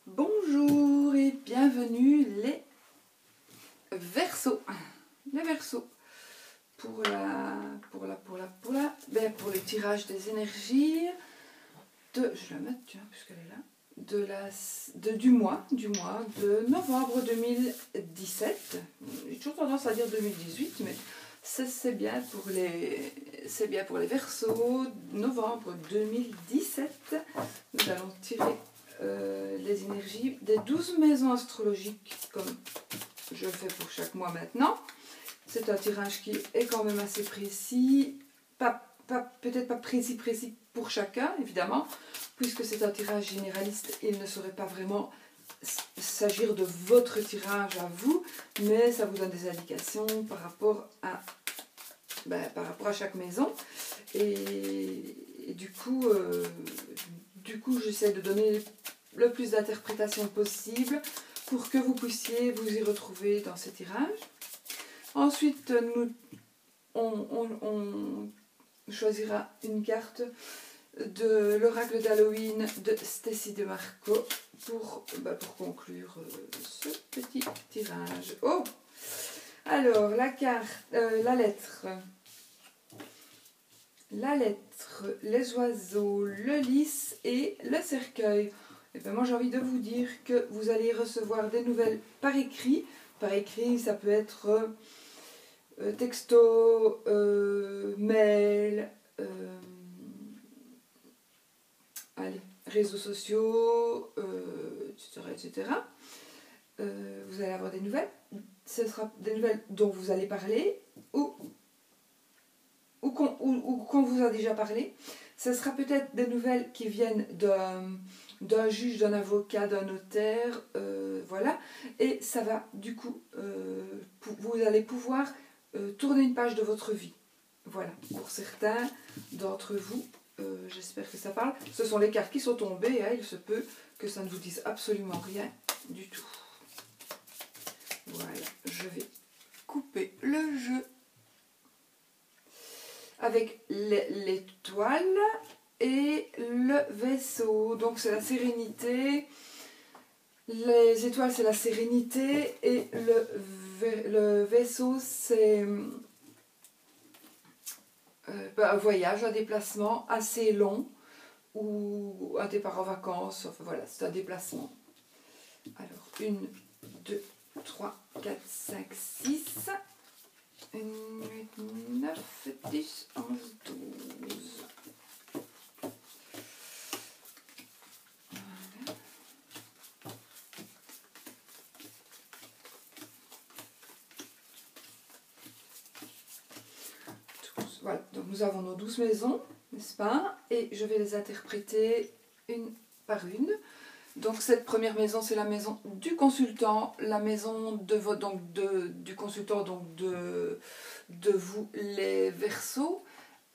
Bonjour et bienvenue les Verseaux. Les Verseaux. Pour le tirage des énergies je vais la mettre, tiens, puisqu'elle est là, du mois de novembre 2017. J'ai toujours tendance à dire 2018, mais c'est bien pour les Verseaux, novembre 2017. Nous allons tirer les énergies des 12 maisons astrologiques, comme je le fais pour chaque mois maintenant. C'est un tirage qui est quand même assez précis, peut-être pas précis pour chacun, évidemment, puisque c'est un tirage généraliste, il ne saurait pas vraiment s'agir de votre tirage à vous, mais ça vous donne des indications par rapport à chaque maison. Et du coup j'essaie de donner le plus d'interprétations possible pour que vous puissiez vous y retrouver dans ces tirages. Ensuite, on choisira une carte de l'oracle d'Halloween de Stacy DeMarco pour conclure ce petit tirage. Oh! Alors, la lettre, les oiseaux, le lys et le cercueil. Et bien moi j'ai envie de vous dire que vous allez recevoir des nouvelles par écrit. Par écrit, ça peut être texto, mail, réseaux sociaux, etc. Vous allez avoir des nouvelles. Ce sera des nouvelles dont vous allez parler ou qu'on vous a déjà parlé. Ce sera peut-être des nouvelles qui viennent d'un juge, d'un avocat, d'un notaire, voilà. Et ça va, du coup, vous allez pouvoir tourner une page de votre vie. Voilà, pour certains d'entre vous, j'espère que ça parle. Ce sont les cartes qui sont tombées, hein, il se peut que ça ne vous dise absolument rien du tout. Voilà, je vais couper le jeu avec l'étoile et le vaisseau. Donc c'est la sérénité. Les étoiles c'est la sérénité et le vaisseau c'est un voyage, un déplacement assez long ou un départ en vacances. Enfin voilà, c'est un déplacement. Alors 1, 2, 3, 4, 5, 6. 8, 9, 10, 11, 12. Voilà, donc nous avons nos 12 maisons, n'est-ce pas? Et je vais les interpréter une par une. Donc cette première maison, c'est la maison du consultant, la maison du consultant, donc de vous les Verseaux,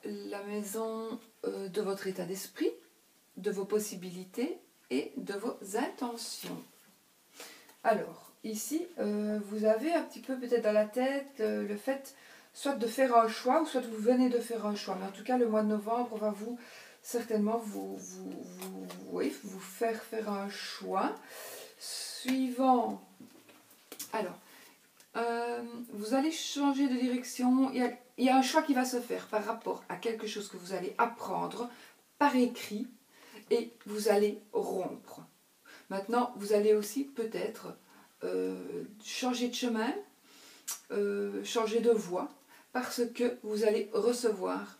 la maison de votre état d'esprit, de vos possibilités et de vos intentions. Alors, ici, vous avez un petit peu peut-être dans la tête le fait soit de faire un choix, ou soit vous venez de faire un choix. Mais en tout cas, le mois de novembre va certainement vous faire un choix. Suivant. Alors, vous allez changer de direction. Il y a un choix qui va se faire par rapport à quelque chose que vous allez apprendre par écrit et vous allez rompre. Maintenant, vous allez aussi peut-être changer de chemin, changer de voie, parce que vous allez recevoir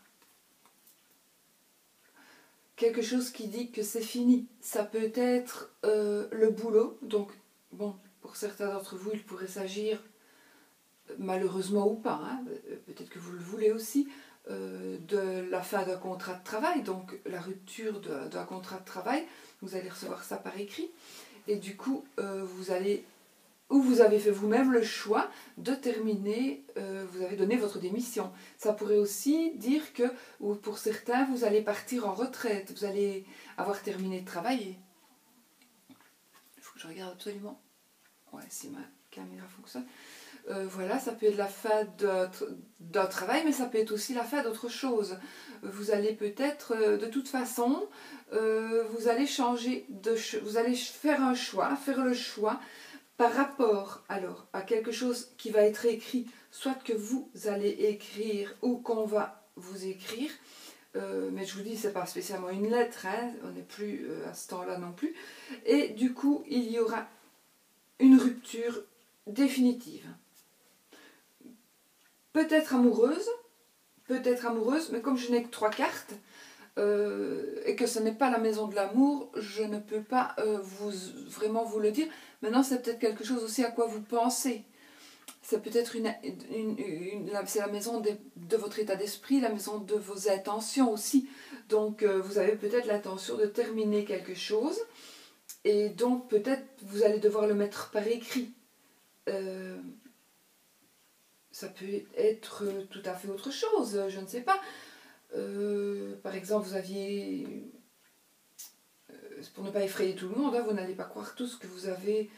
quelque chose qui dit que c'est fini. Ça peut être le boulot, donc bon, pour certains d'entre vous, il pourrait s'agir, malheureusement ou pas, hein, peut-être que vous le voulez aussi, de la fin d'un contrat de travail, donc la rupture d'un contrat de travail. Vous allez recevoir ça par écrit, et du coup, vous avez fait vous-même le choix de terminer, vous avez donné votre démission. Ça pourrait aussi dire que, ou pour certains, vous allez partir en retraite, vous allez avoir terminé de travailler. Il faut que je regarde absolument, ouais, si ma caméra fonctionne. Voilà, ça peut être la fin d'un travail, mais ça peut être aussi la fin d'autre chose. Vous allez peut-être, de toute façon, vous allez vous allez faire le choix par rapport alors à quelque chose qui va être écrit, soit que vous allez écrire ou qu'on va vous écrire. Mais je vous dis, c'est pas spécialement une lettre, hein, on n'est plus à ce temps-là non plus. Et du coup, il y aura une rupture définitive. Peut-être amoureuse, mais comme je n'ai que 3 cartes, et que ce n'est pas la maison de l'amour, je ne peux pas vraiment vous le dire. Maintenant, c'est peut-être quelque chose aussi à quoi vous pensez. C'est peut-être c'est la maison de votre état d'esprit, la maison de vos intentions aussi. Donc, vous avez peut-être l'intention de terminer quelque chose, et donc peut-être vous allez devoir le mettre par écrit. Ça peut être tout à fait autre chose, je ne sais pas. Par exemple, vous aviez, pour ne pas effrayer tout le monde, hein, vous n'allez pas croire tous que vous allez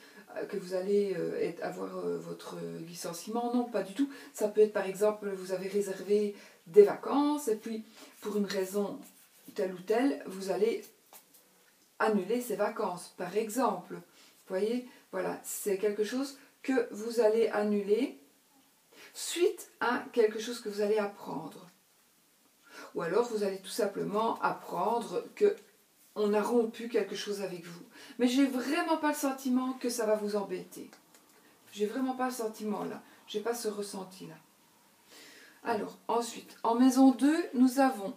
avoir votre licenciement. Non, pas du tout. Ça peut être, par exemple, vous avez réservé des vacances et puis pour une raison telle ou telle, vous allez annuler ces vacances, par exemple. Vous voyez, voilà, c'est quelque chose que vous allez annuler suite à quelque chose que vous allez apprendre. Ou alors vous allez tout simplement apprendre que on a rompu quelque chose avec vous. Mais j'ai vraiment pas le sentiment que ça va vous embêter. J'ai vraiment pas le sentiment là. J'ai pas ce ressenti là. Alors, ensuite, en maison 2, nous avons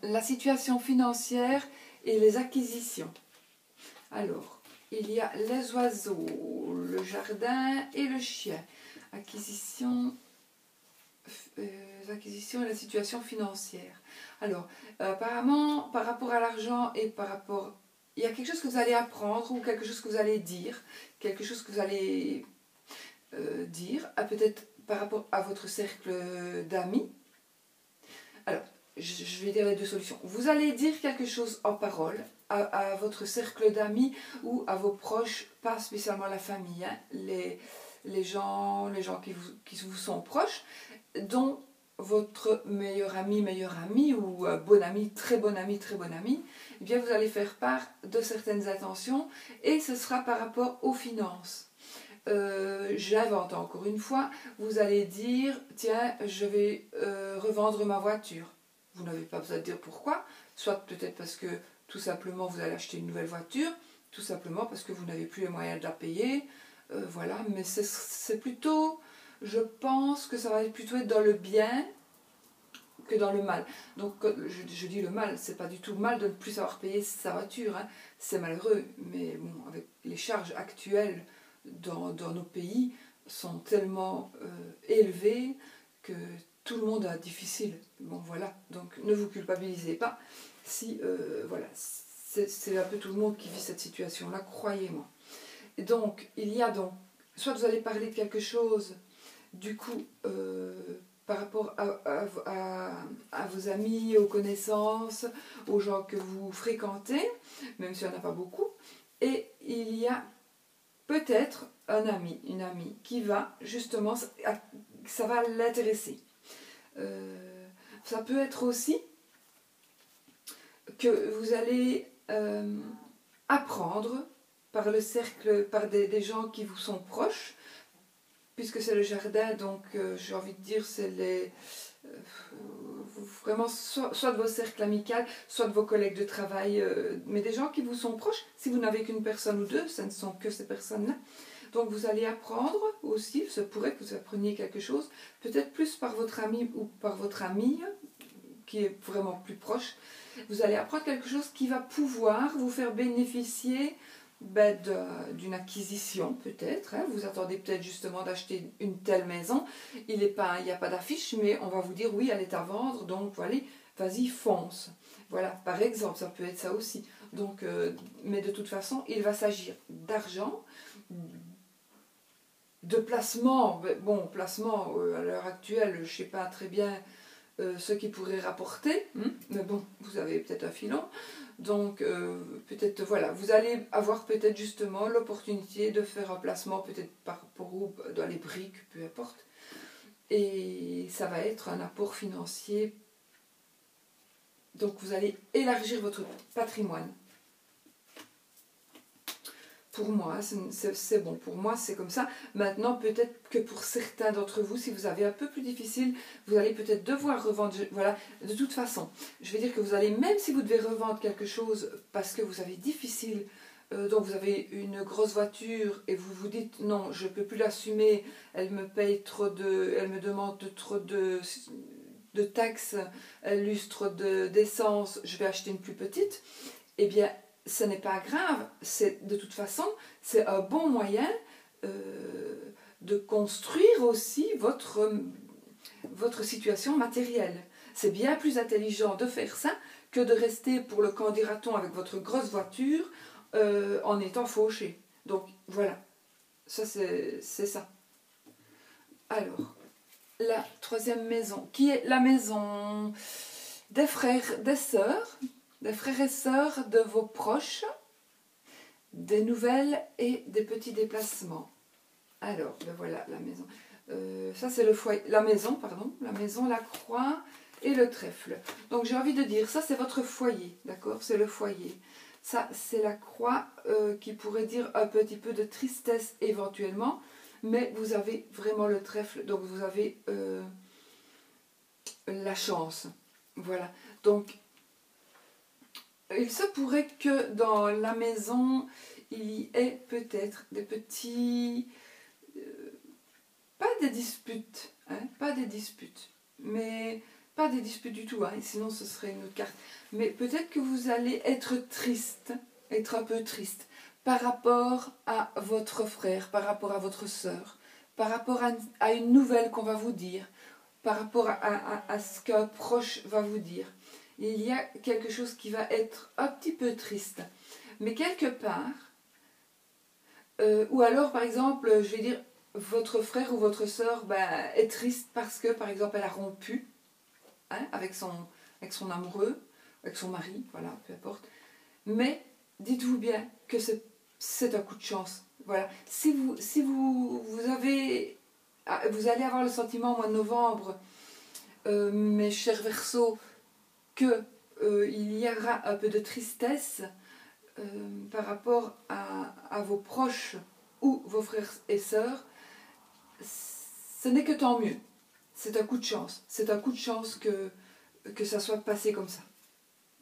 la situation financière et les acquisitions. Alors, il y a les oiseaux, le jardin et le chien. Acquisition et la situation financière. Alors, apparemment, par rapport à l'argent et par rapport... Il y a quelque chose que vous allez apprendre ou quelque chose que vous allez dire, quelque chose que vous allez dire, peut-être par rapport à votre cercle d'amis. Alors, je vais dire les 2 solutions. Vous allez dire quelque chose en parole à votre cercle d'amis ou à vos proches, pas spécialement la famille, hein, les gens qui vous sont proches, dont votre meilleur ami ou bon ami, très bon ami, eh bien vous allez faire part de certaines intentions et ce sera par rapport aux finances. J'invente encore une fois, vous allez dire, tiens, je vais revendre ma voiture. Vous n'avez pas besoin de dire pourquoi, soit peut-être parce que tout simplement vous allez acheter une nouvelle voiture, tout simplement parce que vous n'avez plus les moyens de la payer, voilà, mais c'est plutôt... Je pense que ça va plutôt être dans le bien que dans le mal. Donc je dis le mal, c'est pas du tout mal de ne plus savoir payer sa voiture, hein. C'est malheureux, mais bon, avec les charges actuelles dans nos pays sont tellement élevées que tout le monde a difficile. Bon voilà, donc ne vous culpabilisez pas si voilà, c'est un peu tout le monde qui vit cette situation-là, croyez-moi. Et donc il y a donc, soit vous allez parler de quelque chose du coup, par rapport à vos amis, aux connaissances, aux gens que vous fréquentez, même s'il n'y en a pas beaucoup, et il y a peut-être un ami, une amie, qui va justement, ça va l'intéresser. Ça peut être aussi que vous allez apprendre par le cercle, par des gens qui vous sont proches, puisque c'est le jardin, donc j'ai envie de dire, c'est vraiment soit de vos cercles amicaux, soit de vos collègues de travail, mais des gens qui vous sont proches. Si vous n'avez qu'une personne ou deux, ce ne sont que ces personnes-là. Donc vous allez apprendre aussi, il se pourrait que vous appreniez quelque chose, peut-être plus par votre ami ou par votre amie, qui est vraiment plus proche. Vous allez apprendre quelque chose qui va pouvoir vous faire bénéficier d'une acquisition peut-être, hein. Vous attendez peut-être justement d'acheter une telle maison, il n'y a pas d'affiche, mais on va vous dire oui, elle est à vendre, donc voilà, vas-y, fonce. Voilà, par exemple, ça peut être ça aussi. Donc, mais de toute façon, il va s'agir d'argent, de placement. Bon, placement, à l'heure actuelle, je ne sais pas très bien ce qui pourrait rapporter, mais bon, vous avez peut-être un filon. Donc, peut-être, voilà, vous allez avoir peut-être justement l'opportunité de faire un placement, peut-être dans les briques, peu importe. Et ça va être un apport financier. Donc, vous allez élargir votre patrimoine. Pour moi, c'est bon. Pour moi, c'est comme ça. Maintenant, peut-être que pour certains d'entre vous, si vous avez un peu plus difficile, vous allez peut-être devoir revendre. Voilà, de toute façon, je vais dire que vous allez, même si vous devez revendre quelque chose parce que vous avez difficile, donc vous avez une grosse voiture et vous vous dites non, je ne peux plus l'assumer, elle me paye elle me demande trop de taxes, elle use trop d'essence, je vais acheter une plus petite. Eh bien, ce n'est pas grave, de toute façon, c'est un bon moyen de construire aussi votre situation matérielle. C'est bien plus intelligent de faire ça que de rester pour le camp dira-t-on avec votre grosse voiture en étant fauché. Donc voilà, ça c'est ça. Alors, la troisième maison, qui est la maison des frères, des sœurs et sœurs de vos proches, des nouvelles et des petits déplacements. Alors, ben voilà la maison. Ça c'est le foyer, la maison, la croix et le trèfle. Donc j'ai envie de dire, ça c'est votre foyer, d'accord? C'est le foyer. Ça c'est la croix qui pourrait dire un petit peu de tristesse éventuellement, mais vous avez vraiment le trèfle, donc vous avez la chance. Voilà, donc il se pourrait que dans la maison, il y ait peut-être des petits... pas des disputes, hein, pas des disputes, mais pas des disputes du tout, hein, sinon ce serait une autre carte. Mais peut-être que vous allez être triste, être un peu triste, par rapport à votre frère, par rapport à votre sœur, par rapport à une nouvelle qu'on va vous dire, par rapport à ce qu'un proche va vous dire. Il y a quelque chose qui va être un petit peu triste. Mais quelque part, ou alors par exemple, je vais dire, votre frère ou votre sœur est triste parce que par exemple elle a rompu avec son amoureux, avec son mari, voilà, peu importe. Mais dites-vous bien que c'est un coup de chance. Voilà. Si vous allez avoir le sentiment au mois de novembre, mes chers Verseaux, qu'il y aura un peu de tristesse par rapport à vos proches ou vos frères et sœurs, ce n'est que tant mieux. C'est un coup de chance. C'est un coup de chance que ça soit passé comme ça.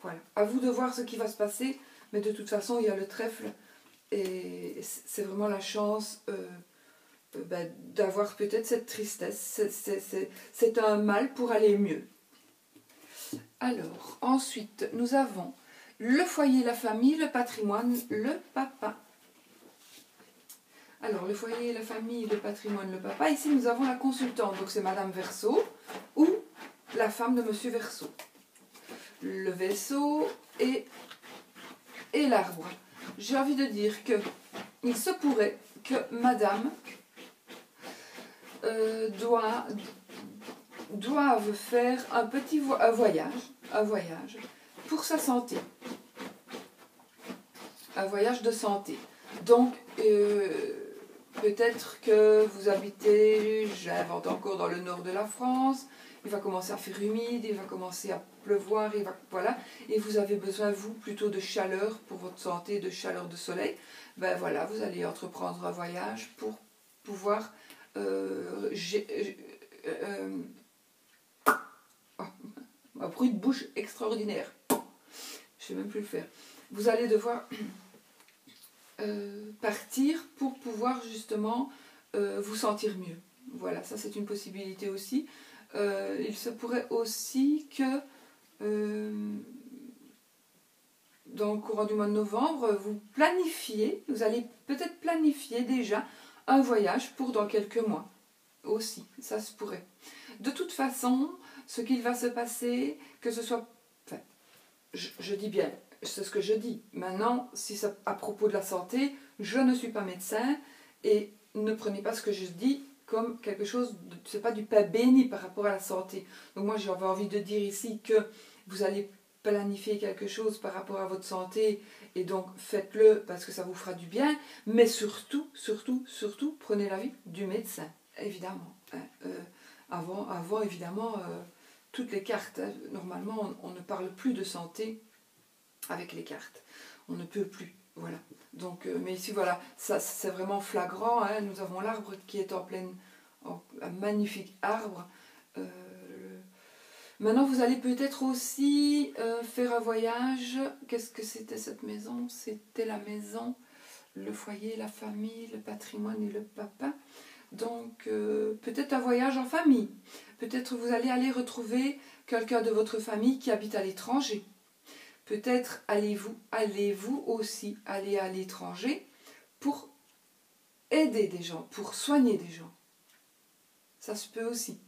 Voilà. À vous de voir ce qui va se passer, mais de toute façon, il y a le trèfle et c'est vraiment la chance d'avoir peut-être cette tristesse. C'est un mal pour aller mieux. Alors, ensuite, nous avons le foyer, la famille, le patrimoine, le papa. Alors, le foyer, la famille, le patrimoine, le papa. Ici, nous avons la consultante. Donc, c'est Madame Verseau ou la femme de Monsieur Verseau. Le vaisseau et l'arbre. J'ai envie de dire que il se pourrait que Madame doivent faire un voyage pour sa santé. Un voyage de santé. Donc, peut-être que vous habitez, j'invente encore, dans le nord de la France, il va commencer à faire humide, il va commencer à pleuvoir, voilà, et vous avez besoin, vous, plutôt de chaleur pour votre santé, de chaleur de soleil. Ben voilà, vous allez entreprendre un voyage pour pouvoir un bruit de bouche extraordinaire. Je ne sais même plus le faire. Vous allez devoir partir pour pouvoir justement vous sentir mieux. Voilà, ça c'est une possibilité aussi. Il se pourrait aussi que dans le courant du mois de novembre, vous allez peut-être planifier déjà un voyage pour dans quelques mois. Aussi, ça se pourrait. De toute façon, ce qu'il va se passer, que ce soit... Enfin, je dis bien, c'est ce que je dis. Maintenant, si c'est à propos de la santé, je ne suis pas médecin et ne prenez pas ce que je dis comme quelque chose, c'est pas du pain béni par rapport à la santé. Donc moi, j'avais envie de dire ici que vous allez planifier quelque chose par rapport à votre santé, et donc faites-le parce que ça vous fera du bien, mais surtout, surtout, surtout, prenez l'avis du médecin, évidemment. Avant évidemment, toutes les cartes, hein. Normalement, on ne parle plus de santé avec les cartes. On ne peut plus, voilà. Donc, mais ici, voilà, ça c'est vraiment flagrant, hein. Nous avons l'arbre qui est un magnifique arbre. Maintenant, vous allez peut-être aussi faire un voyage. Qu'est-ce que c'était cette maison? C'était la maison, le foyer, la famille, le patrimoine et le papa. Donc, peut-être un voyage en famille. Peut-être vous allez aller retrouver quelqu'un de votre famille qui habite à l'étranger. Peut-être allez-vous aussi aller à l'étranger pour aider des gens, pour soigner des gens. Ça se peut aussi.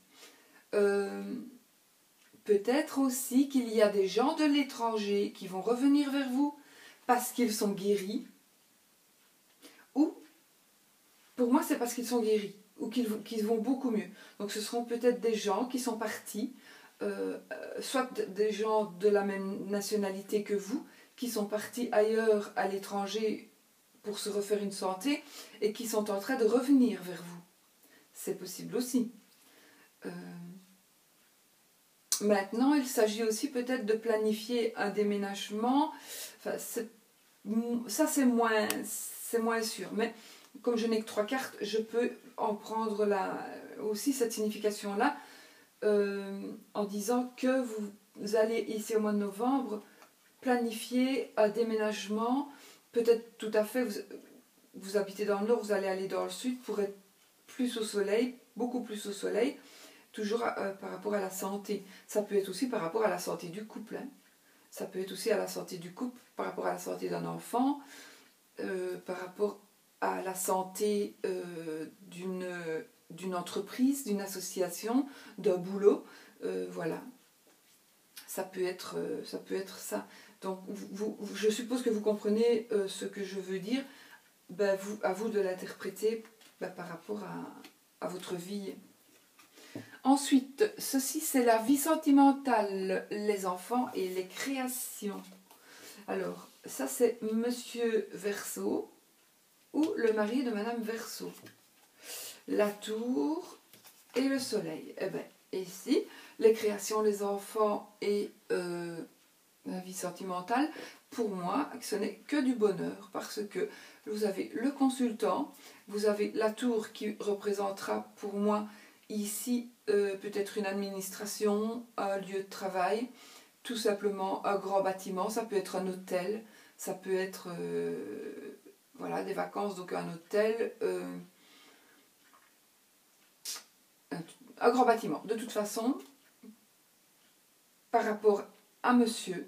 Peut-être aussi qu'il y a des gens de l'étranger qui vont revenir vers vous parce qu'ils sont guéris. Ou, pour moi, c'est parce qu'ils sont guéris ou qu'ils vont beaucoup mieux. Donc ce seront peut-être des gens qui sont partis, soit des gens de la même nationalité que vous, qui sont partis ailleurs à l'étranger pour se refaire une santé et qui sont en train de revenir vers vous. C'est possible aussi. Maintenant, il s'agit aussi peut-être de planifier un déménagement. Enfin, ça, c'est moins sûr. Mais comme je n'ai que 3 cartes, je peux en prendre aussi cette signification-là en disant que vous allez, ici au mois de novembre, planifier un déménagement. Peut-être tout à fait, vous habitez dans le nord, vous allez aller dans le sud pour être plus au soleil, beaucoup plus au soleil. Toujours par rapport à la santé. Ça peut être aussi par rapport à la santé du couple. Hein. Ça peut être aussi à la santé du couple, par rapport à la santé d'un enfant, par rapport à la santé d'une entreprise, d'une association, d'un boulot. Voilà. Ça peut être ça. Donc, je suppose que vous comprenez ce que je veux dire. Ben, à vous de l'interpréter par rapport à votre vie. Ensuite, ceci c'est la vie sentimentale, les enfants et les créations. Alors, ça c'est Monsieur Verseau ou le mari de Madame Verseau. La tour et le soleil. Eh bien, ici, les créations, les enfants et la vie sentimentale, pour moi, ce n'est que du bonheur parce que vous avez le consultant, vous avez la tour qui représentera pour moi ici peut-être une administration, un lieu de travail, tout simplement un grand bâtiment, ça peut être un hôtel, ça peut être voilà, des vacances, donc un hôtel, un grand bâtiment. De toute façon, par rapport à monsieur,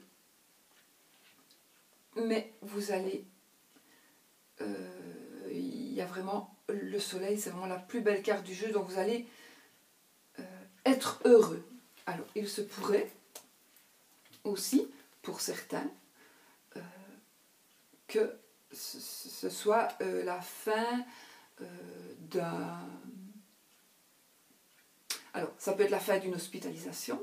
mais vous allez, il y a vraiment le soleil, c'est vraiment la plus belle carte du jeu, donc vous allez être heureux. Alors, il se pourrait aussi, pour certains, que ce soit la fin d'un... Alors, ça peut être la fin d'une hospitalisation,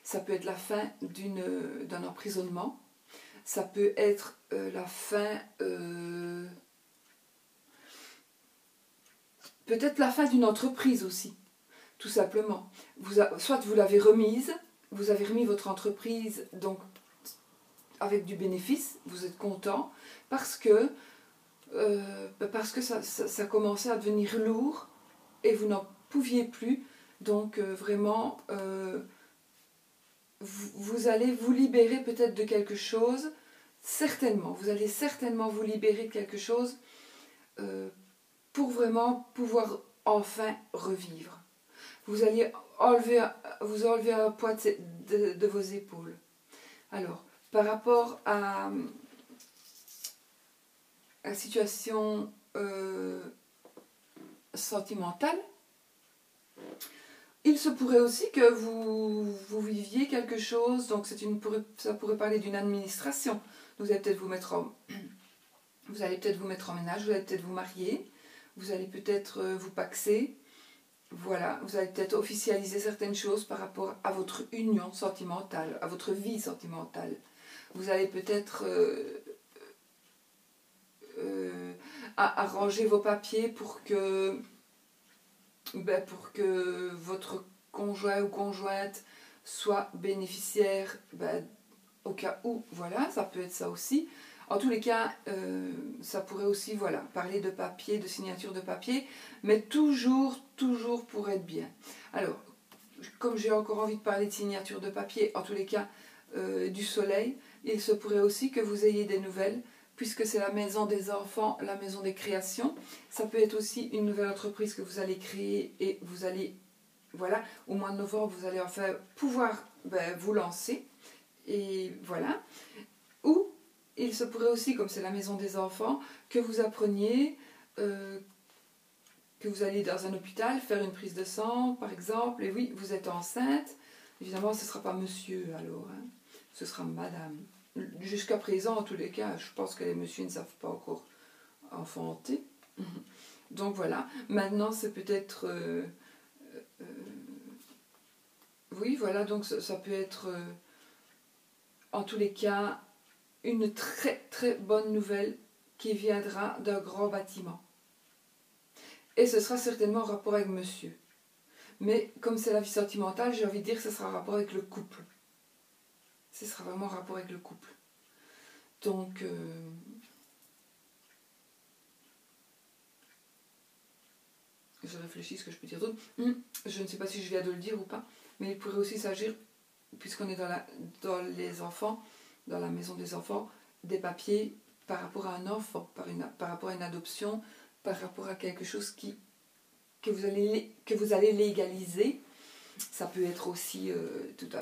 ça peut être la fin d'un emprisonnement, ça peut être la fin... peut-être la fin d'une entreprise aussi. Tout simplement. Soit vous l'avez remise, vous avez remis votre entreprise donc avec du bénéfice, vous êtes content, parce que ça commençait à devenir lourd et vous n'en pouviez plus. Donc vraiment, vous allez vous libérer peut-être de quelque chose, certainement. Vous allez certainement vous libérer de quelque chose pour vraiment pouvoir enfin revivre. Vous allez vous enlever un poids de vos épaules. Alors, par rapport à la situation sentimentale, il se pourrait aussi que vous viviez quelque chose, donc ça pourrait parler d'une administration. Vous allez peut-être vous mettre en ménage, vous allez peut-être vous marier, vous allez peut-être vous paxer. Voilà, vous allez peut-être officialiser certaines choses par rapport à votre union sentimentale, à votre vie sentimentale. Vous allez peut-être arranger vos papiers pour que votre conjoint ou conjointe soit bénéficiaire, au cas où, voilà, ça peut être ça aussi. En tous les cas, ça pourrait aussi, voilà, parler de papier, de signature de papier, mais toujours pour être bien. Alors, comme j'ai encore envie de parler de signature de papier, en tous les cas, du soleil, il se pourrait aussi que vous ayez des nouvelles, puisque c'est la maison des enfants, la maison des créations. Ça peut être aussi une nouvelle entreprise que vous allez créer et vous allez, voilà, au mois de novembre, vous allez enfin pouvoir vous lancer. Et voilà. Ou il se pourrait aussi, comme c'est la maison des enfants, que vous appreniez, que vous allez dans un hôpital faire une prise de sang, par exemple, et oui, vous êtes enceinte. Évidemment, ce ne sera pas monsieur alors, hein, ce sera madame. Jusqu'à présent, en tous les cas, je pense que les messieurs ne savent pas encore enfanter. Donc voilà, maintenant c'est peut-être... oui, voilà, donc ça peut être, en tous les cas, une très bonne nouvelle qui viendra d'un grand bâtiment. Et ce sera certainement en rapport avec monsieur. Mais comme c'est la vie sentimentale, j'ai envie de dire que ce sera en rapport avec le couple. Ce sera vraiment en rapport avec le couple. Donc, je réfléchis ce que je peux dire d'autre. Je ne sais pas si je viens de le dire ou pas, mais il pourrait aussi s'agir, puisqu'on est dans les enfants, dans la maison des enfants, des papiers par rapport à un enfant, par rapport à une adoption, par rapport à quelque chose que vous allez légaliser. Ça peut être aussi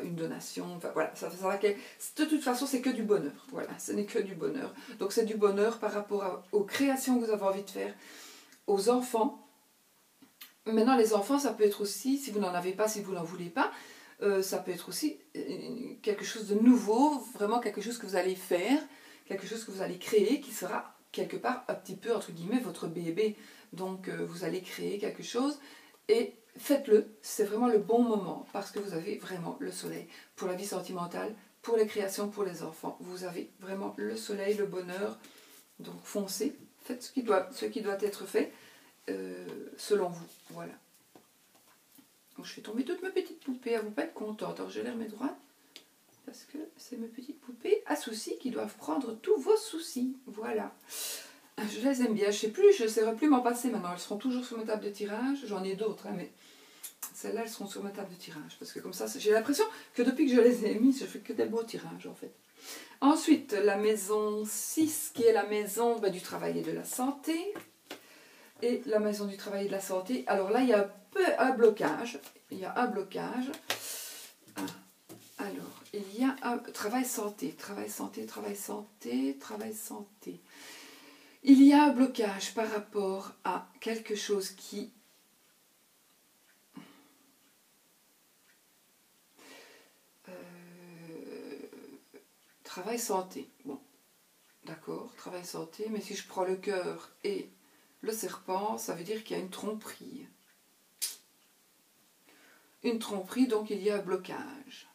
une donation, enfin voilà, de toute façon c'est que du bonheur, voilà, ce n'est que du bonheur. Donc c'est du bonheur par rapport aux créations que vous avez envie de faire, aux enfants. Maintenant les enfants, ça peut être aussi, si vous n'en avez pas, si vous n'en voulez pas, ça peut être aussi quelque chose de nouveau, vraiment quelque chose que vous allez faire, quelque chose que vous allez créer qui sera quelque part un petit peu entre guillemets votre bébé. Donc vous allez créer quelque chose et faites-le, c'est vraiment le bon moment parce que vous avez vraiment le soleil pour la vie sentimentale, pour les créations, pour les enfants. Vous avez vraiment le soleil, le bonheur, donc foncez, faites ce qui doit être fait selon vous, voilà. Donc, je fais tomber toutes mes petites poupées, elles ne vont pas être contentes, alors je les remets droites parce que c'est mes petites poupées à soucis qui doivent prendre tous vos soucis, voilà. Je les aime bien, je ne saurais plus m'en passer maintenant, elles seront toujours sur ma table de tirage, j'en ai d'autres, hein, mais celles-là elles seront sur ma table de tirage, parce que comme ça, j'ai l'impression que depuis que je les ai mis, je fais que des beaux tirages en fait. Ensuite, la maison 6, qui est la maison du travail et de la santé, et la maison du travail et de la santé, alors là il y a un blocage, alors, il y a un travail santé. Il y a un blocage par rapport à quelque chose qui... travail santé. Bon, d'accord, travail santé, mais si je prends le cœur et le serpent, ça veut dire qu'il y a une tromperie. Une tromperie, donc il y a un blocage.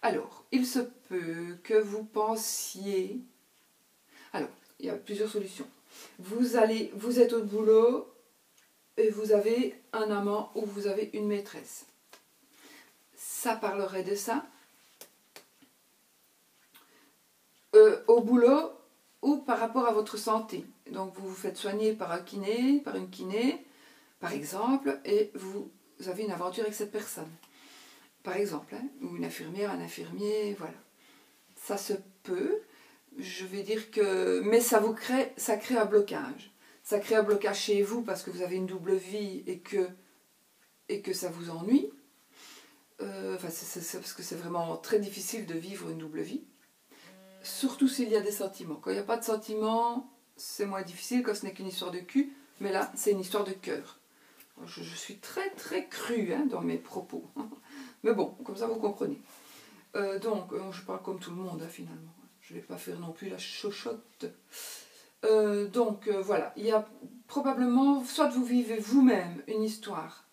Alors, il se peut que vous pensiez... Alors, il y a plusieurs solutions. Vous êtes au boulot et vous avez un amant ou vous avez une maîtresse. Ça parlerait de ça. Au boulot ou par rapport à votre santé. Donc, vous vous faites soigner par une kiné, par exemple, et vous avez une aventure avec cette personne. Par exemple, hein, ou une infirmière, un infirmier, voilà. Ça se peut, je vais dire que... Mais ça crée un blocage. Ça crée un blocage chez vous parce que vous avez une double vie et que ça vous ennuie. Parce que c'est vraiment très difficile de vivre une double vie. Surtout s'il y a des sentiments. Quand il n'y a pas de sentiments, c'est moins difficile quand ce n'est qu'une histoire de cul. Mais là, c'est une histoire de cœur. Je suis très crue hein, dans mes propos. Mais bon, comme ça vous comprenez. Donc, je parle comme tout le monde hein, finalement. Je ne vais pas faire non plus la chochotte. Voilà, il y a probablement, soit vous vivez vous-même une histoire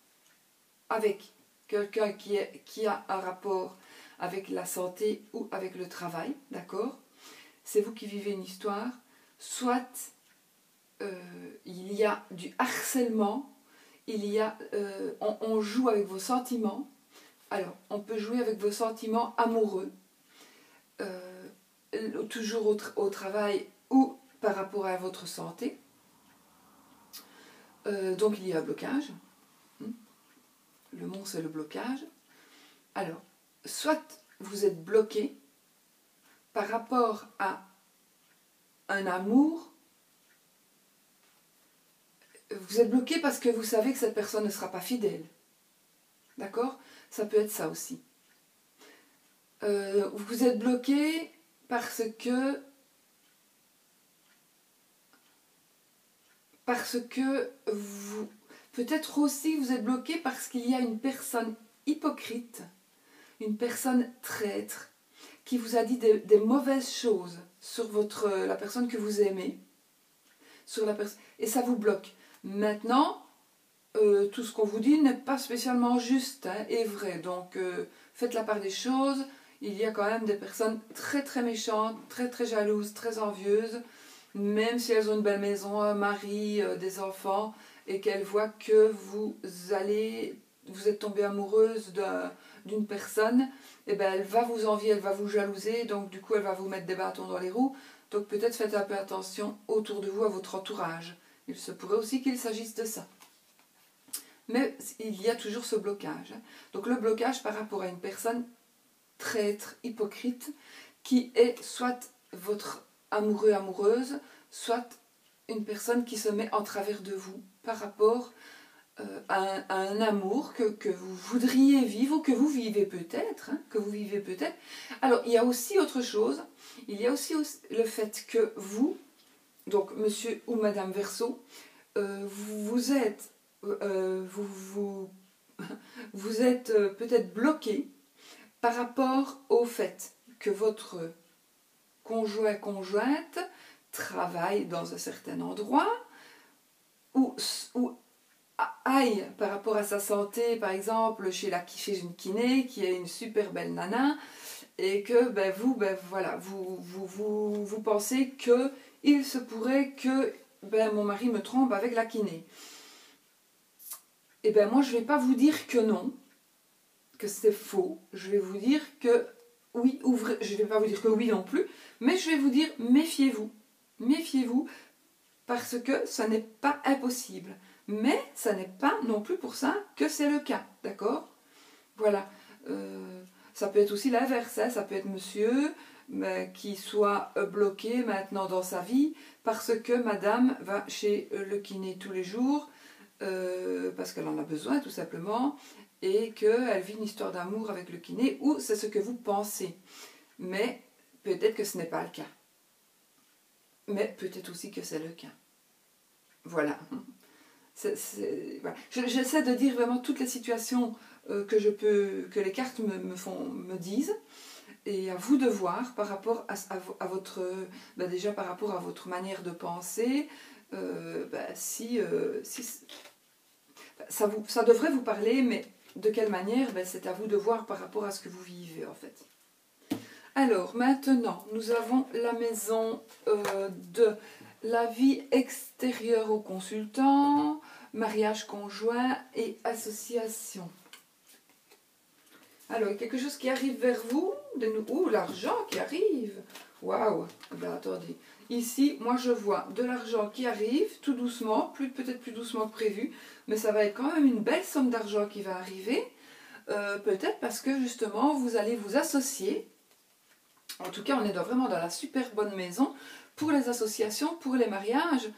avec quelqu'un qui a un rapport avec la santé ou avec le travail, d'accord? C'est vous qui vivez une histoire, soit il y a du harcèlement, on joue avec vos sentiments. Alors, on peut jouer avec vos sentiments amoureux, toujours au travail ou par rapport à votre santé. Donc, il y a un blocage. Le mot, c'est le blocage. Alors, soit vous êtes bloqué par rapport à un amour. Vous êtes bloqué parce que vous savez que cette personne ne sera pas fidèle. D'accord? Ça peut être ça aussi. Vous êtes bloqué parce que vous... Peut-être aussi vous êtes bloqué parce qu'il y a une personne hypocrite, une personne traître, qui vous a dit des mauvaises choses sur la personne que vous aimez, et ça vous bloque. Maintenant, tout ce qu'on vous dit n'est pas spécialement juste et vrai. Donc, faites la part des choses. Il y a quand même des personnes très très méchantes, très très jalouses, très envieuses, même si elles ont une belle maison, un mari, des enfants, et qu'elles voient que vous êtes tombée amoureuse d'une personne, et ben elle va vous envier, elle va vous jalouser, donc du coup elle va vous mettre des bâtons dans les roues. Donc peut-être faites un peu attention autour de vous, à votre entourage. Il se pourrait aussi qu'il s'agisse de ça. Mais il y a toujours ce blocage. Donc le blocage par rapport à une personne traître, hypocrite, qui est soit votre amoureux, amoureuse, soit une personne qui se met en travers de vous par rapport à un amour que vous voudriez vivre ou que vous vivez peut-être. Alors il y a aussi autre chose, il y a aussi le fait que vous, donc monsieur ou madame Verseau, vous êtes peut-être bloqué par rapport au fait que votre conjointe travaille dans un certain endroit ou aille par rapport à sa santé, par exemple chez une kiné qui est une super belle nana, et que vous pensez que il se pourrait que mon mari me trompe avec la kiné. Et moi je ne vais pas vous dire que non, que c'est faux. Je vais vous dire que oui, je ne vais pas vous dire que oui non plus, mais je vais vous dire méfiez-vous. Méfiez-vous, parce que ça n'est pas impossible. Mais ça n'est pas non plus pour ça que c'est le cas, d'accord? Voilà. Ça peut être aussi l'inverse, ça peut être monsieur qui soit bloqué maintenant dans sa vie parce que madame va chez le kiné tous les jours, parce qu'elle en a besoin tout simplement, et qu'elle vit une histoire d'amour avec le kiné, ou c'est ce que vous pensez. Mais peut-être que ce n'est pas le cas. Mais peut-être aussi que c'est le cas. Voilà. Voilà. J'essaie de dire vraiment toutes les situations que les cartes me disent, et à vous de voir par rapport à votre... déjà par rapport à votre manière de penser, si ça devrait vous parler, mais de quelle manière, c'est à vous de voir par rapport à ce que vous vivez en fait. Alors maintenant, nous avons la maison de la vie extérieure au consultant, mariage conjoint et association. Alors, quelque chose qui arrive vers vous, l'argent qui arrive. Waouh! Attendez. Ici, moi je vois de l'argent qui arrive tout doucement, peut-être plus doucement que prévu, mais ça va être quand même une belle somme d'argent qui va arriver. Peut-être parce que justement, vous allez vous associer. En tout cas, on est vraiment dans la super bonne maison pour les associations, pour les mariages,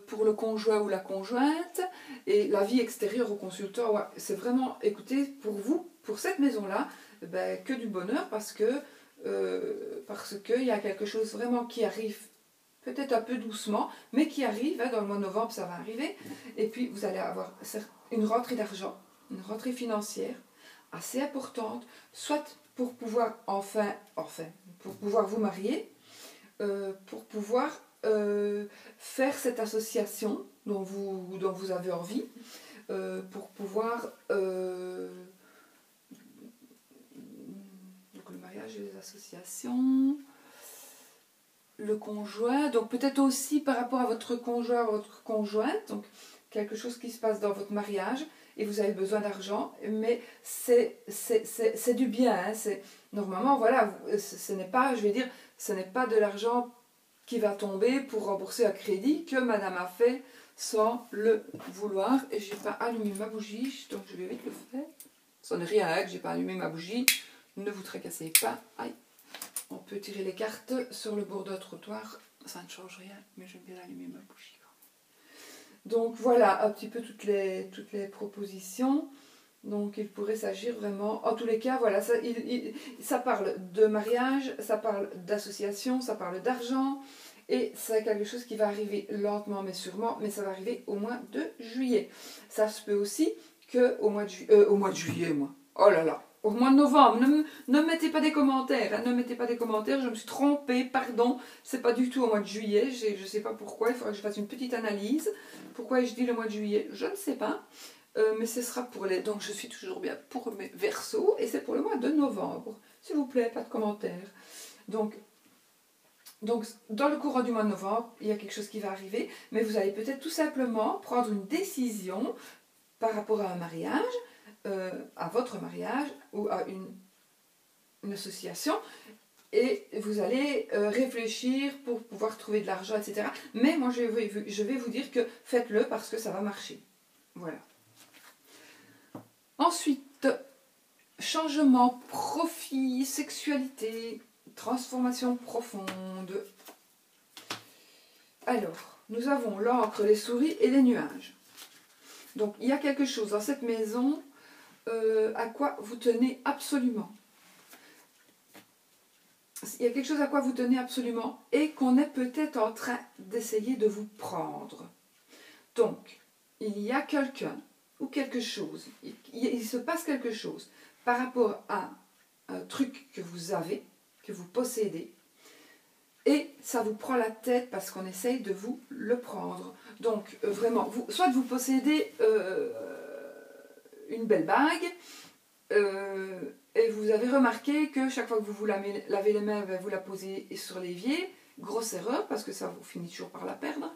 pour le conjoint ou la conjointe, et la vie extérieure au consultant. Ouais, c'est vraiment, écoutez, pour vous, pour cette maison-là, que du bonheur, parce que il y a quelque chose vraiment qui arrive, peut-être un peu doucement, mais qui arrive, dans le mois de novembre ça va arriver, et puis vous allez avoir une rentrée d'argent, une rentrée financière assez importante, soit pour pouvoir pour pouvoir vous marier, pour pouvoir faire cette association dont vous avez envie, pour pouvoir... donc le mariage et les associations, le conjoint, donc peut-être aussi par rapport à votre conjoint, votre conjointe, donc quelque chose qui se passe dans votre mariage et vous avez besoin d'argent, mais c'est du bien, hein, normalement, voilà, ce n'est pas, je vais dire, ce n'est pas de l'argent qui va tomber pour rembourser un crédit que madame a fait sans le vouloir. Et j'ai pas allumé ma bougie, donc je vais vite le faire. Ça n'est rien, hein, que j'ai pas allumé ma bougie, ne vous tracassez pas. Aïe. On peut tirer les cartes sur le bord d'un trottoir, ça ne change rien, mais j'aime bien allumer ma bougie. Donc voilà un petit peu toutes les propositions. Donc il pourrait s'agir vraiment, en tous les cas, voilà, ça parle de mariage, ça parle d'association, ça parle d'argent, et c'est quelque chose qui va arriver lentement mais sûrement, mais ça va arriver au mois de juillet. Ça se peut aussi qu'au mois de juillet, moi, oh là là, au mois de novembre, ne mettez pas des commentaires, hein, ne mettez pas des commentaires, je me suis trompée, pardon, c'est pas du tout au mois de juillet, je ne sais pas pourquoi, il faudra que je fasse une petite analyse. Pourquoi je dis le mois de juillet, je ne sais pas, mais ce sera pour les... Donc je suis toujours bien pour mes Verseaux, et c'est pour le mois de novembre. S'il vous plaît, pas de commentaires. Donc dans le courant du mois de novembre, il y a quelque chose qui va arriver, mais vous allez peut-être tout simplement prendre une décision par rapport à un mariage, à votre mariage ou à une association, et vous allez réfléchir pour pouvoir trouver de l'argent, etc. Mais moi, je vais vous dire que faites-le parce que ça va marcher. Voilà. Ensuite, changement, profit, sexualité, transformation profonde. Alors, nous avons l'encre, les souris et les nuages. Donc, il y a quelque chose dans cette maison à quoi vous tenez absolument. Il y a quelque chose à quoi vous tenez absolument et qu'on est peut-être en train d'essayer de vous prendre. Donc, il y a quelqu'un ou quelque chose, il se passe quelque chose par rapport à un truc que vous avez, que vous possédez, et ça vous prend la tête parce qu'on essaye de vous le prendre. Donc, vraiment, soit vous possédez une belle bague, et vous avez remarqué que chaque fois que vous vous lavez les mains, vous la posez sur l'évier. Grosse erreur, parce que ça vous finit toujours par la perdre,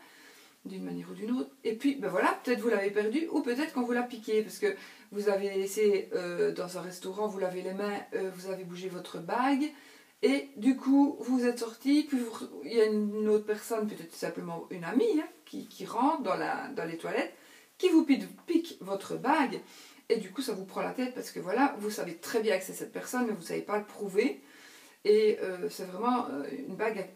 d'une manière ou d'une autre. Et puis, ben voilà, peut-être vous l'avez perdue, ou peut-être qu'on vous l'a piquée, parce que vous avez laissé dans un restaurant, vous lavez les mains, vous avez bougé votre bague, et du coup, vous êtes sorti, puis il y a une autre personne, peut-être simplement une amie, hein, qui rentre dans les toilettes, qui vous pique votre bague. Et du coup, ça vous prend la tête parce que voilà, vous savez très bien que c'est cette personne, mais vous ne savez pas le prouver. Et c'est vraiment une bague,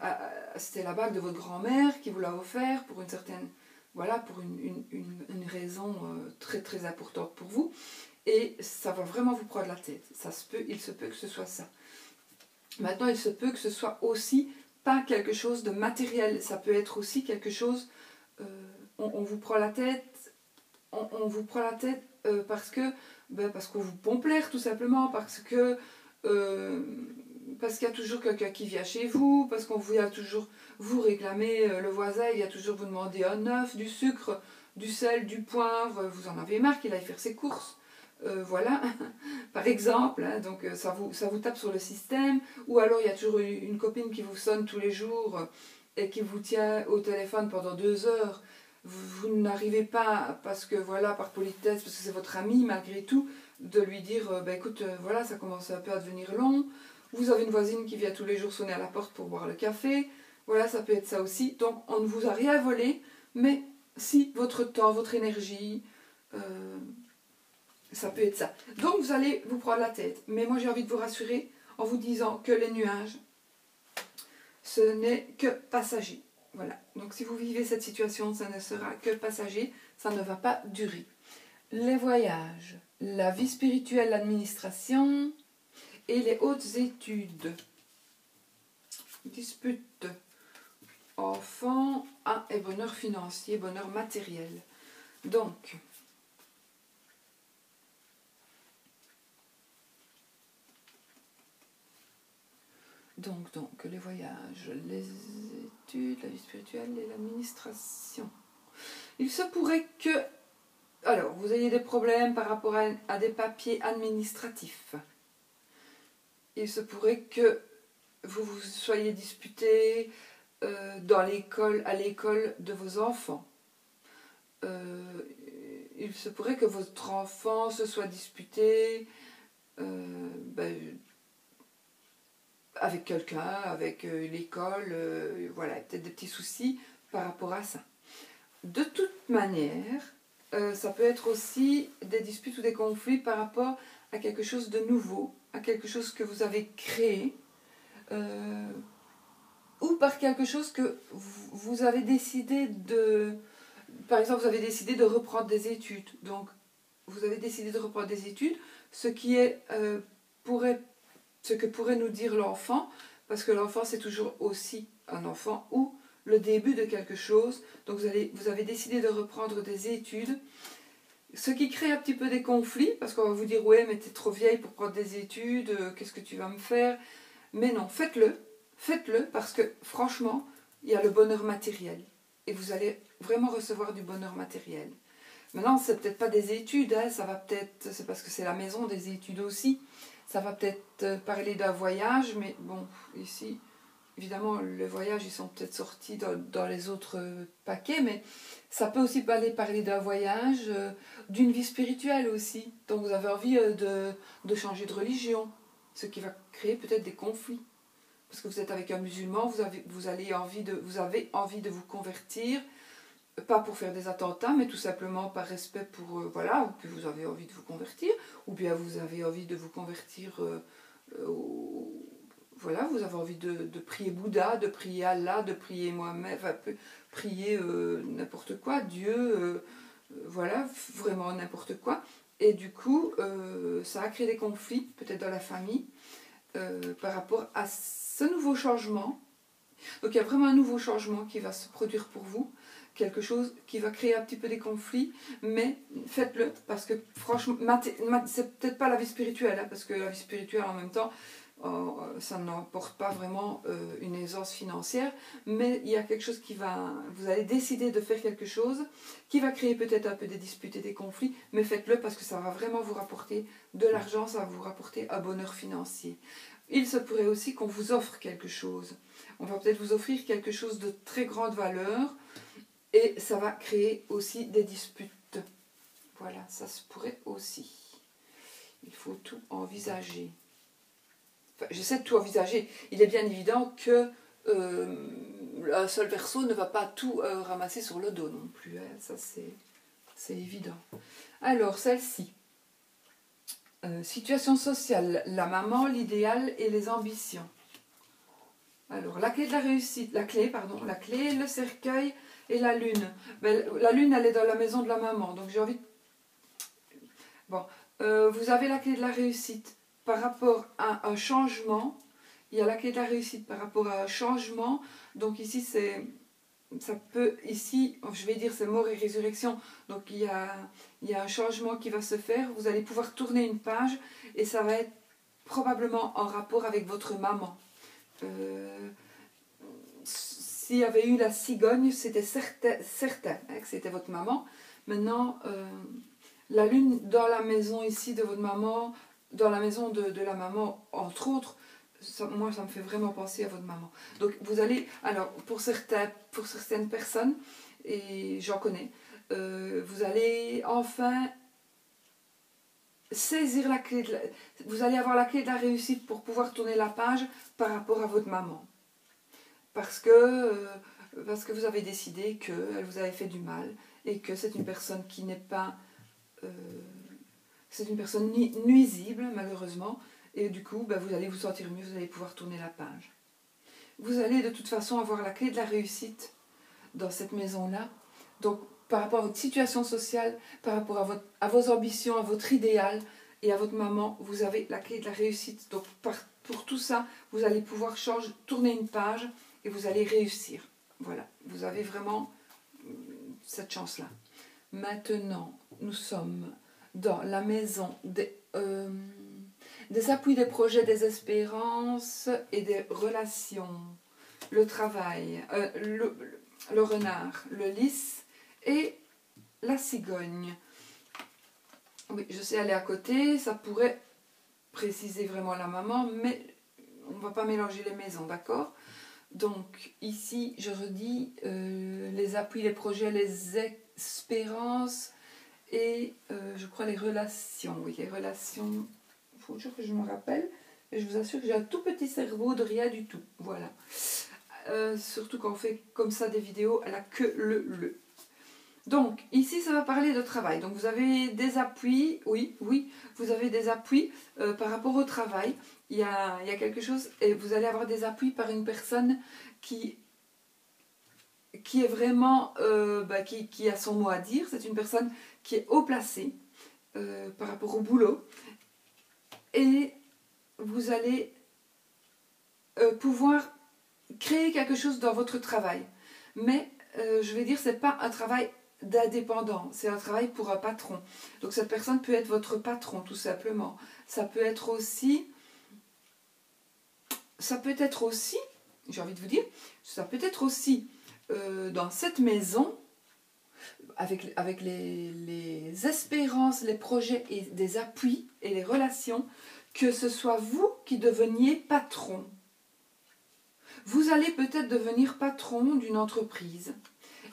c'était la bague de votre grand-mère qui vous l'a offert pour une certaine, voilà, pour une raison très très importante pour vous. Et ça va vraiment vous prendre la tête. Il se peut que ce soit ça. Maintenant, il se peut que ce soit aussi pas quelque chose de matériel. Ça peut être aussi quelque chose, on vous prend la tête, on vous prend la tête parce qu'on vous pompe l'air tout simplement, parce qu'il y a toujours quelqu'un qui vient chez vous, parce qu'on vient toujours vous réclamer le voisin, il vient toujours vous demander un œuf, du sucre, du sel, du poivre, vous en avez marre qu'il aille faire ses courses. Voilà, par exemple, hein, donc ça vous tape sur le système, ou alors il y a toujours une copine qui vous sonne tous les jours et qui vous tient au téléphone pendant 2 heures. Vous n'arrivez pas, parce que voilà, par politesse, parce que c'est votre ami malgré tout, de lui dire, écoute, voilà, ça commence un peu à devenir long. Vous avez une voisine qui vient tous les jours sonner à la porte pour boire le café. Voilà, ça peut être ça aussi. Donc, on ne vous a rien volé, mais si votre temps, votre énergie, ça peut être ça. Donc, vous allez vous prendre la tête. Mais moi, j'ai envie de vous rassurer en vous disant que les nuages, ce n'est que passager. Voilà, donc si vous vivez cette situation, ça ne sera que passager, ça ne va pas durer. Les voyages, la vie spirituelle, l'administration et les hautes études. Dispute, enfants, et bonheur financier, bonheur matériel. Donc les voyages, les études, la vie spirituelle et l'administration. Il se pourrait que alors, vous ayez des problèmes par rapport à des papiers administratifs. Il se pourrait que vous vous soyez disputé à l'école de vos enfants. Il se pourrait que votre enfant se soit disputé avec quelqu'un, avec l'école, voilà, peut-être des petits soucis par rapport à ça. De toute manière, ça peut être aussi des disputes ou des conflits par rapport à quelque chose de nouveau, à quelque chose que vous avez créé, ou par quelque chose que vous avez décidé de... Par exemple, vous avez décidé de reprendre des études. Donc, vous avez décidé de reprendre des études, ce que pourrait nous dire l'enfant, parce que l'enfant, c'est toujours aussi un enfant, ou le début de quelque chose. Donc, vous avez décidé de reprendre des études, ce qui crée un petit peu des conflits, parce qu'on va vous dire, ouais, mais t'es trop vieille pour prendre des études, qu'est-ce que tu vas me faire? Mais non, faites-le, parce que franchement, il y a le bonheur matériel. Et vous allez vraiment recevoir du bonheur matériel. Maintenant, c'est peut-être pas des études, hein, ça va peut-être, c'est parce que c'est la maison des études aussi. Ça va peut-être parler d'un voyage, mais bon, ici, évidemment, les voyages, ils sont peut-être sortis dans les autres paquets, mais ça peut aussi parler d'un voyage, d'une vie spirituelle aussi. Donc vous avez envie de changer de religion, ce qui va créer peut-être des conflits. Parce que vous êtes avec un musulman, vous avez envie de vous convertir, pas pour faire des attentats, mais tout simplement par respect pour... voilà, ou puis vous avez envie de vous convertir, ou bien vous avez envie de vous convertir... voilà, vous avez envie de prier Bouddha, de prier Allah, de prier Mohamed, enfin, prier n'importe quoi, Dieu, voilà, vraiment n'importe quoi. Et du coup, ça a créé des conflits, peut-être dans la famille, par rapport à ce nouveau changement. Donc il y a vraiment un nouveau changement qui va se produire pour vous, quelque chose qui va créer un petit peu des conflits, mais faites-le, parce que franchement, c'est peut-être pas la vie spirituelle, hein, parce que la vie spirituelle en même temps, ça n'emporte pas vraiment une aisance financière, mais il y a quelque chose vous allez décider de faire quelque chose qui va créer peut-être un peu des disputes et des conflits, mais faites-le parce que ça va vraiment vous rapporter de l'argent, ça va vous rapporter un bonheur financier. Il se pourrait aussi qu'on vous offre quelque chose. On va peut-être vous offrir quelque chose de très grande valeur et ça va créer aussi des disputes. Voilà, ça se pourrait aussi. Il faut tout envisager. Enfin, j'essaie de tout envisager. Il est bien évident que un seul verso ne va pas tout ramasser sur le dos non plus. Hein. Ça, c'est évident. Alors, celle-ci. Situation sociale, la maman, l'idéal et les ambitions. Alors, la clé de la réussite, la clé, le cercueil et la lune. Ben, la lune, elle est dans la maison de la maman, donc j'ai envie de... Bon, vous avez la clé de la réussite par rapport à un changement. Il y a la clé de la réussite par rapport à un changement. Donc ici, je vais dire c'est mort et résurrection. Donc il y a un changement qui va se faire. Vous allez pouvoir tourner une page et ça va être probablement en rapport avec votre maman. S'il y avait eu la cigogne, c'était certain hein, que c'était votre maman. Maintenant, la lune dans la maison ici de votre maman, dans la maison de la maman, entre autres, moi ça me fait vraiment penser à votre maman. Donc vous allez, alors pour certaines personnes, et j'en connais, vous allez enfin saisir la clé, vous allez avoir la clé de la réussite pour pouvoir tourner la page par rapport à votre maman. Parce que vous avez décidé qu'elle vous avait fait du mal et que c'est une personne qui n'est pas... c'est une personne nuisible, malheureusement, et du coup, vous allez vous sentir mieux, vous allez pouvoir tourner la page. Vous allez de toute façon avoir la clé de la réussite dans cette maison-là. Donc, par rapport à votre situation sociale, par rapport à vos ambitions, à votre idéal et à votre maman, vous avez la clé de la réussite. Donc, pour tout ça, vous allez pouvoir tourner une page et vous allez réussir. Voilà, vous avez vraiment cette chance-là. Maintenant, nous sommes dans la maison des appuis, des projets, des espérances et des relations. Le travail, le renard, le lys et la cigogne. Oui, je sais aller à côté, ça pourrait préciser vraiment la maman, mais on ne va pas mélanger les maisons, d'accord? Donc ici, je redis les appuis, les projets, les espérances et je crois les relations. Oui, les relations, il faut toujours que je me rappelle. Et je vous assure que j'ai un tout petit cerveau de rien du tout. Voilà. Surtout quand on fait comme ça des vidéos, elle a que le. Donc, ici, ça va parler de travail. Donc, vous avez des appuis, oui, vous avez des appuis par rapport au travail. Il y a quelque chose, et vous allez avoir des appuis par une personne qui est vraiment, qui a son mot à dire. C'est une personne qui est haut placée par rapport au boulot. Et vous allez pouvoir créer quelque chose dans votre travail. Mais, je vais dire, c'est pas un travail d'indépendant, c'est un travail pour un patron. Donc cette personne peut être votre patron tout simplement. Ça peut être aussi, j'ai envie de vous dire, ça peut être aussi dans cette maison, avec les espérances, les projets et des appuis et les relations, que ce soit vous qui deveniez patron. Vous allez peut-être devenir patron d'une entreprise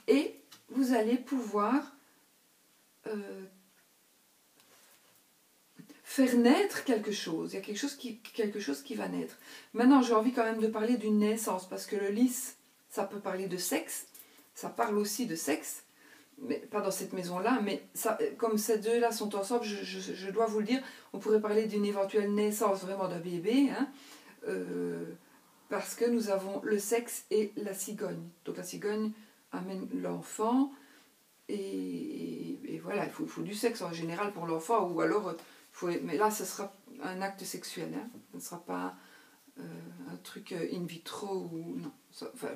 et vous allez pouvoir faire naître quelque chose. Il y a quelque chose qui va naître. Maintenant, j'ai envie quand même de parler d'une naissance, parce que le lys, ça peut parler de sexe, ça parle aussi de sexe, mais pas dans cette maison-là, mais ça, comme ces deux-là sont ensemble, je dois vous le dire, on pourrait parler d'une éventuelle naissance vraiment d'un bébé, hein, parce que nous avons le sexe et la cigogne. Donc la cigogne amène l'enfant, et voilà, il faut du sexe en général pour l'enfant, ou alors, mais là, ce sera un acte sexuel, hein, ce ne sera pas un truc in vitro, ou non, ça, enfin,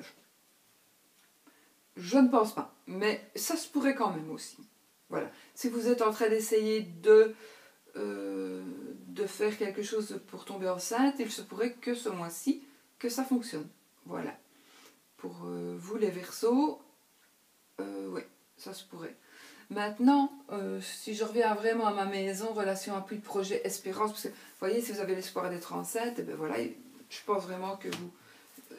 je ne pense pas, mais ça se pourrait quand même aussi. Voilà, si vous êtes en train d'essayer de faire quelque chose pour tomber enceinte, il se pourrait que ce mois-ci, que ça fonctionne. Voilà. Pour vous les Verseaux, oui, ça se pourrait. Maintenant, si je reviens vraiment à ma maison, relation, appui, projet, espérance, parce que vous voyez, si vous avez l'espoir d'être enceinte, et ben voilà, je pense vraiment que vous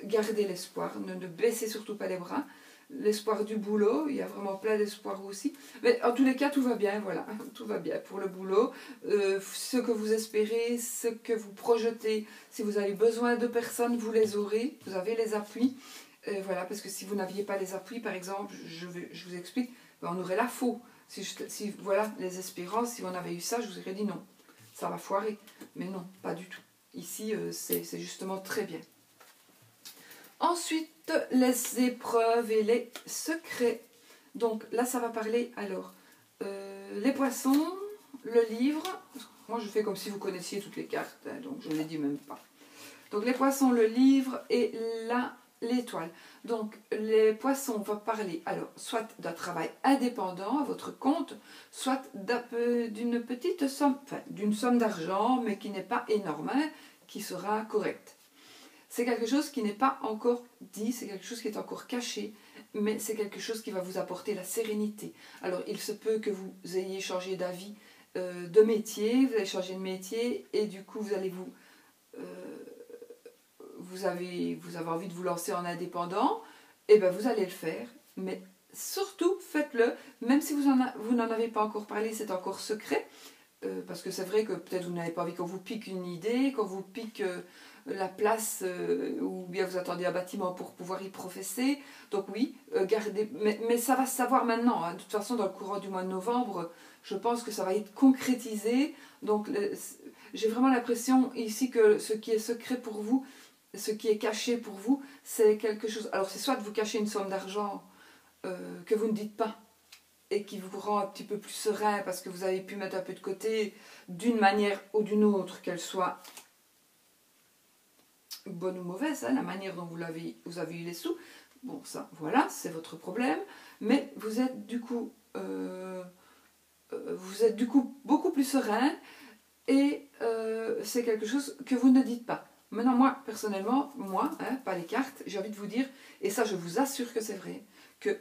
gardez l'espoir, ne baissez surtout pas les bras. L'espoir du boulot, il y a vraiment plein d'espoir aussi. Mais en tous les cas, tout va bien, voilà, tout va bien pour le boulot. Ce que vous espérez, ce que vous projetez, si vous avez besoin de personnes, vous les aurez, vous avez les appuis. Voilà, parce que si vous n'aviez pas les appuis, par exemple, je vous explique, ben on aurait la faux. Si voilà, les espérances, si on avait eu ça, je vous aurais dit non, ça va foirer. Mais non, pas du tout. Ici, c'est justement très bien. Ensuite, les épreuves et les secrets. Donc là, ça va parler, alors, les poissons, le livre. Moi, je fais comme si vous connaissiez toutes les cartes, hein, donc je ne les dis même pas. Donc les poissons, le livre et l'étoile. Donc les poissons, on va parler, alors, soit d'un travail indépendant à votre compte, soit d'une petite somme, enfin, d'une somme d'argent, mais qui n'est pas énorme, hein, qui sera correcte. C'est quelque chose qui n'est pas encore dit, c'est quelque chose qui est encore caché, mais c'est quelque chose qui va vous apporter la sérénité. Alors, il se peut que vous ayez changé d'avis, de métier, vous avez changé de métier, et du coup, vous allez vous avez envie de vous lancer en indépendant, et bien vous allez le faire, mais surtout, faites-le, même si vous n'en avez pas encore parlé, c'est encore secret, parce que c'est vrai que peut-être vous n'avez pas envie qu'on vous pique une idée, qu'on vous pique la place, ou bien vous attendez un bâtiment pour pouvoir y professer. Donc oui, gardez, mais ça va se savoir maintenant, hein. De toute façon, dans le courant du mois de novembre, je pense que ça va être concrétisé. Donc j'ai vraiment l'impression ici que ce qui est secret pour vous, ce qui est caché pour vous, c'est quelque chose. Alors c'est soit de vous cacher une somme d'argent que vous ne dites pas, et qui vous rend un petit peu plus serein parce que vous avez pu mettre un peu de côté d'une manière ou d'une autre, qu'elle soit bonne ou mauvaise, hein, la manière dont vous avez eu les sous. Bon, ça, voilà, c'est votre problème. Mais vous êtes du coup beaucoup plus serein, et c'est quelque chose que vous ne dites pas. Maintenant, moi, personnellement, hein, pas les cartes, j'ai envie de vous dire, et ça je vous assure que c'est vrai, que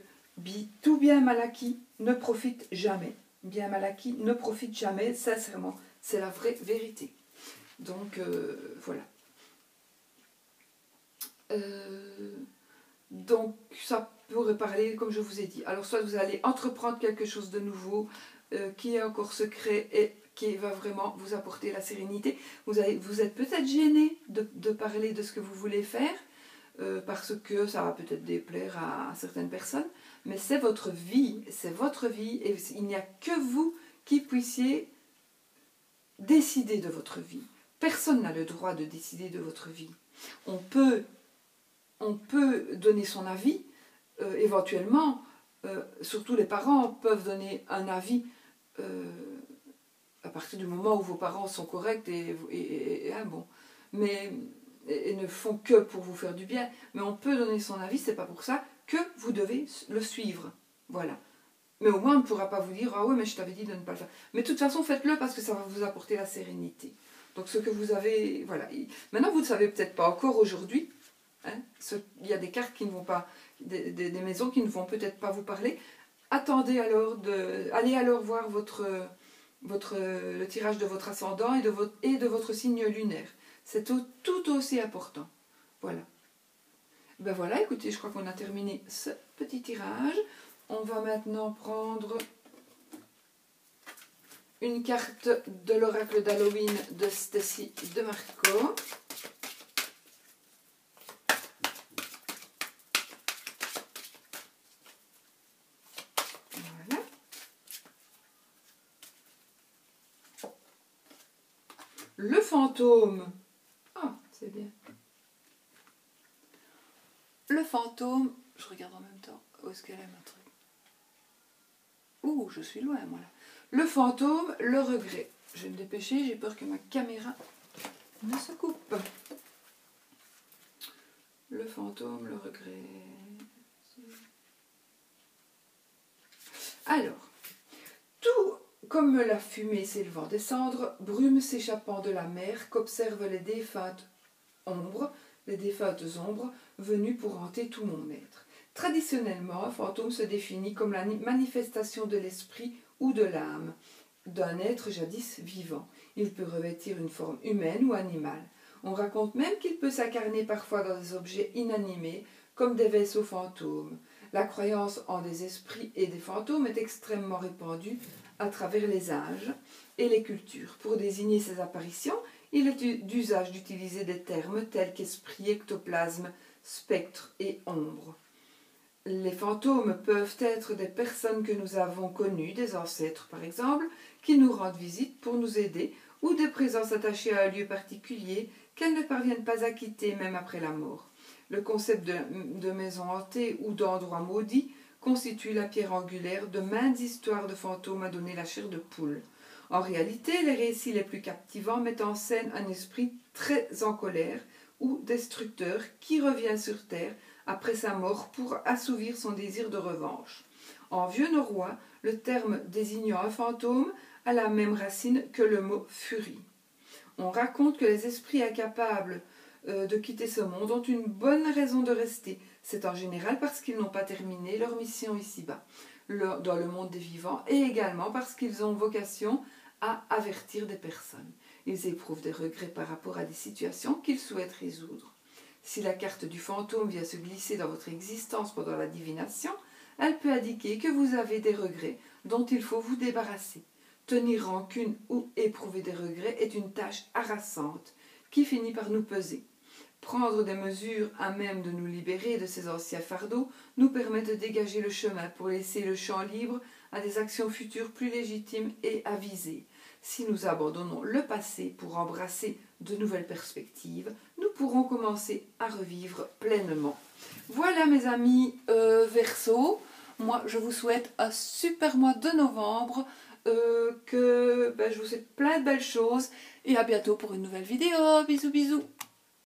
tout bien mal acquis ne profite jamais. bien mal acquis ne profite jamais, sincèrement. C'est la vraie vérité. Donc, voilà. Donc, ça pourrait parler, comme je vous ai dit. Alors, soit vous allez entreprendre quelque chose de nouveau, qui est encore secret et qui va vraiment vous apporter la sérénité. Vous êtes peut-être gêné de parler de ce que vous voulez faire, parce que ça va peut-être déplaire à certaines personnes, mais c'est votre vie, et il n'y a que vous qui puissiez décider de votre vie. Personne n'a le droit de décider de votre vie. On peut donner son avis, éventuellement, surtout les parents peuvent donner un avis à partir du moment où vos parents sont corrects et bon, mais et ne font que pour vous faire du bien. Mais on peut donner son avis, c'est pas pour ça que vous devez le suivre. Voilà. Mais au moins, on ne pourra pas vous dire « Ah ouais, mais je t'avais dit de ne pas le faire. » Mais de toute façon, faites-le parce que ça va vous apporter la sérénité. Donc ce que vous avez... Voilà. Maintenant, vous ne savez peut-être pas encore aujourd'hui. Hein, il y a des cartes qui ne vont pas... Des maisons qui ne vont peut-être pas vous parler. Attendez alors allez alors voir le tirage de votre ascendant et de votre signe lunaire. C'est tout aussi important. Voilà. Ben voilà, écoutez, je crois qu'on a terminé ce petit tirage. On va maintenant prendre une carte de l'oracle d'Halloween de Stacy de Marco. Voilà. Le fantôme. Ah, c'est bien. Le fantôme, je regarde en même temps. Où est-ce qu'elle est ma truc? Ouh, je suis loin, moi là. Le fantôme, le regret. Je vais me dépêcher, j'ai peur que ma caméra ne se coupe. Le fantôme, le regret. Alors, tout comme la fumée s'élevant des cendres, brume s'échappant de la mer, qu'observent les défuntes ombres, venues pour hanter tout mon être. Traditionnellement, un fantôme se définit comme la manifestation de l'esprit ou de l'âme d'un être jadis vivant. Il peut revêtir une forme humaine ou animale. On raconte même qu'il peut s'incarner parfois dans des objets inanimés, comme des vaisseaux fantômes. La croyance en des esprits et des fantômes est extrêmement répandue à travers les âges et les cultures. Pour désigner ces apparitions, il est d'usage d'utiliser des termes tels qu'esprit, ectoplasme, spectre et ombre. Les fantômes peuvent être des personnes que nous avons connues, des ancêtres par exemple, qui nous rendent visite pour nous aider, ou des présences attachées à un lieu particulier qu'elles ne parviennent pas à quitter même après la mort. Le concept de maison hantée ou d'endroit maudit constitue la pierre angulaire de maintes histoires de fantômes à donner la chair de poule. En réalité, les récits les plus captivants mettent en scène un esprit très en colère ou destructeur qui revient sur terre après sa mort pour assouvir son désir de revanche. En vieux norrois, le terme désignant un fantôme a la même racine que le mot furie. On raconte que les esprits incapables de quitter ce monde ont une bonne raison de rester. C'est en général parce qu'ils n'ont pas terminé leur mission ici-bas, dans le monde des vivants, et également parce qu'ils ont vocation à avertir des personnes. Ils éprouvent des regrets par rapport à des situations qu'ils souhaitent résoudre. Si la carte du fantôme vient se glisser dans votre existence pendant la divination, elle peut indiquer que vous avez des regrets dont il faut vous débarrasser. Tenir rancune ou éprouver des regrets est une tâche harassante qui finit par nous peser. Prendre des mesures à même de nous libérer de ces anciens fardeaux nous permet de dégager le chemin pour laisser le champ libre à des actions futures plus légitimes et avisées. Si nous abandonnons le passé pour embrasser de nouvelles perspectives, nous pourrons commencer à revivre pleinement. Voilà mes amis Verseau, moi je vous souhaite un super mois de novembre, je vous souhaite plein de belles choses et à bientôt pour une nouvelle vidéo. Bisous bisous.